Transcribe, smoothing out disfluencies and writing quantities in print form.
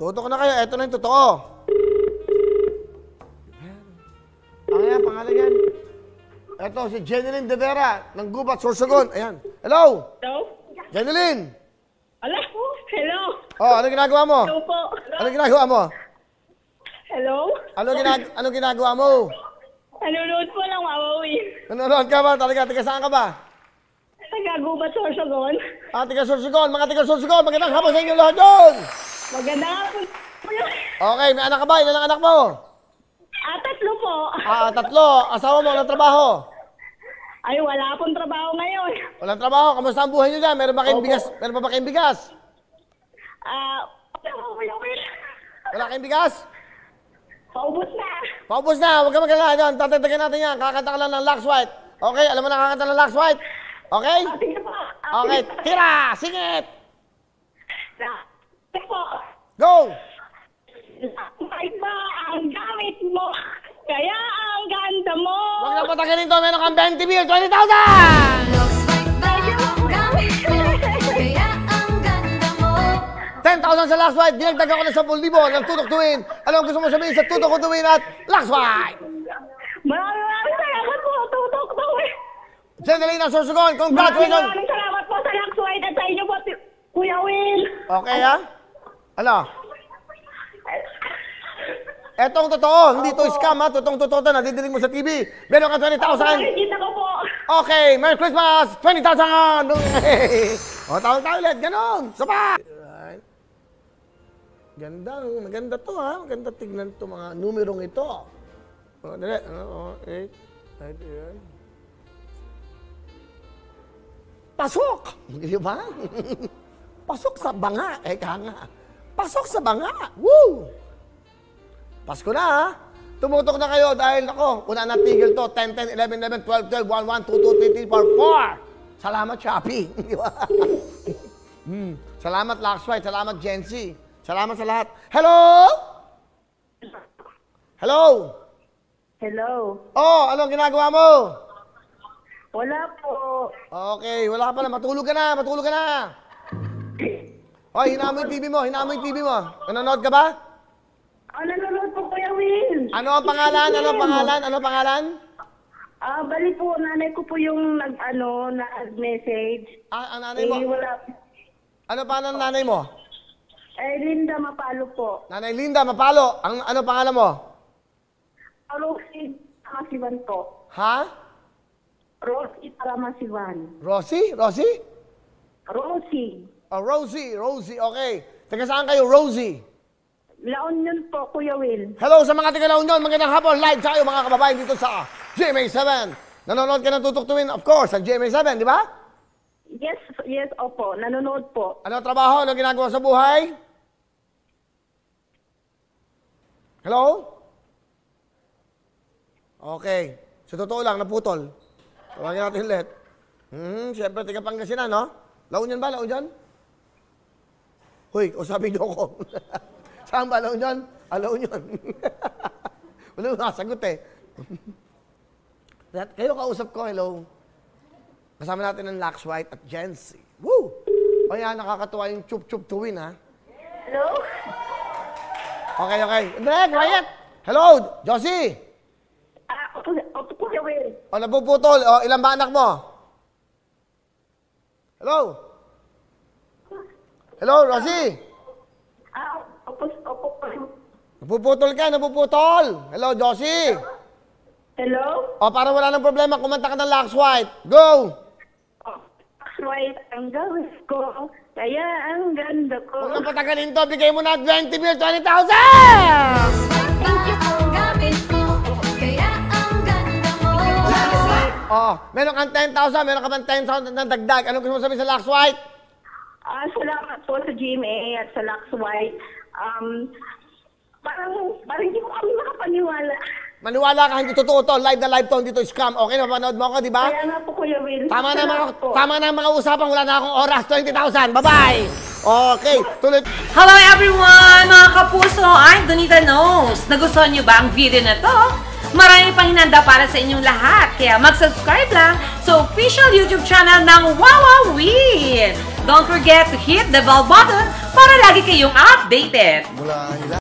Tutok na kayo. Ito na yung totoo. Ang yan, pangalan yan. Ito, si Jeneline De Vera ng Gubat, Sorsogon. Ayan. Hello? Hello? Jeneline? Hello? Hello? Oh, ano ginagawa mo? Hello po. Ano ginagawa mo? Hello? Ano ginagawa mo? Nanonood po ng Wawawin. Nanonood ka ba? Talaga, tiga saan ka ba? Nagagubat sa Orsogon. Tiga Sorsogon. Mga tiga Sorsogon, magandang hapon sa inyo lahat doon. Maganda nga po. Okay, may anak ka ba? Ilan ang anak mo? 3 po. 3. Asawa mo, walang trabaho? Ay, wala akong trabaho ngayon. Walang trabaho. Kamusta ang buhay niyo dyan? Meron ba kayong bigas? Meron ba kayong bigas? Wala kayong bigas? Paubos na. Paubos na. Huwag ka magalala doon. Tatagdagan natin yan. Kakanta ka lang ng Lux White. Okay? Alam mo na kakanta ng Lux White? Okay? Sige po. Okay. Tira! Singit! Sige po. Go! Kahit ba ang gamit mo, kaya ang ganda mo. Huwag na patagalin to. Meron kang 20 bill. 20,000! Medyo ang gamit mo, kaya ang ganda mo. 10,000 sa Lux White. Dinagdagan ko na 10,000 ng Tutok Tuwin. Ano ang gusto mo sabihin sa Tutok Tuwin at Lux White? Maraming salamat po, Tutok Tuwin. Jeneline ng Sorsogon, congratulations! Maraming salamat po sa Lux White at sa inyo po, Kuya Will. Okay, ha? Ano? Etong totoo, hindi to scam, ha? Totoo to, nadidinig mo sa TV. Meron ka 20,000. Kita ko po. Okay, Merry Christmas! 20,000! O, tawag tayo ulit, ganon. Sapa! Maganda to, ha? Maganda tignan to mga numerong ito. O, dali. 8. Yan. Pasok! Di ba? Pasok sa banga. Eka nga. Pasok sa banga. Woo! Pasko na, ha? Tumutok na kayo dahil, ako, una na tigil to. 10, 10, 11, 11, 12, 12, 1, 1, 2, 2, 3, 3, 4, 4. Salamat, Shopee. Di ba? Salamat, Lux White. Salamat, Jency. Salamat sa lahat. Hello? Hello? Hello. Oh, anong ginagawa mo? Wala po. Okay, wala ka pala. Matulog ka na, matulog ka na. Hoy, hinaan mo yung TV mo, hinaan mo yung TV mo. Nanonood ka ba? Nanonood po, Kuya Will. Ano ang pangalan? Ano ang pangalan? Ano ang pangalan? Bali po, nanay ko po yung nag-message. Ang nanay mo? Wala. Ano pa ang nanay mo? Linda Mapalo po. Nanay Linda Mapalo. Ano pangalan mo? Rosie Taramasivan po. Ha? Rosie Taramasivan. Rosie? Rosie? Rosie. Oh, Rosie. Rosie. Okay. Taga saan kayo, Rosie? La Union po, Kuya Will. Hello sa mga taga La Union. Magandang hapon. Live tayo mga kababayan dito sa GMA7. Nanonood ka ng Tutok Tuwin, of course, sa GMA7, di ba? Yes, opo. Nanonood po. Ano trabaho? Ano ginagawa sa buhay? Hello? Okay. Sa totoo lang, naputol. Tawagin natin ulit. Siyempre, taga Pangasinan, no? La Union ba? La Union? Huy, usapin niyo ko. Saan ba, La Union? La Union. Wala yung nasagot eh. Kayo kausap ko, hello. Kasama natin ng Lux White at Jency. Woo! O yan, nakakatuwa yung chup-chup tuwin, ha? Hello? Okay. Hindi, quiet! Hello, Josie! Opo, Kuya Will. O, napuputol. O, ilan ba anak mo? Hello? Hello, Rosie? Opo. Napuputol ka, napuputol. Hello, Josie? Hello? O, para wala nang problema, kumanta ka ng Lux White. Go! Right ang gawin ko, kaya ang ganda ko. Huwag na patagalin to, bigay mo na 20 bill, 20,000! Thank you po, gamit mo, kaya ang ganda mo. Oh, meron kang 10,000, meron ka pang 10,000 na dagdag. Anong gusto mo sabihin sa Lux White? Salamat po sa GMA at sa Lux White. Parang hindi ko kami makapaniwala. Maniwala ka, hindi totoo to. Live na live to, hindi to scam. Okay, napanood mo ako, di ba? Kaya nga po, Kuya Will. Tama na mga usapan. Wala na akong oras. 20,000. Bye-bye! Okay, tuloy. Hello everyone! Mga kapuso, I'm Donita Knows. Nagustuhan niyo ba ang video na to? Marami pang hinanda para sa inyong lahat. Kaya mag-subscribe lang sa official YouTube channel ng Wawawin. Don't forget to hit the bell button para lagi kayong updated. Mula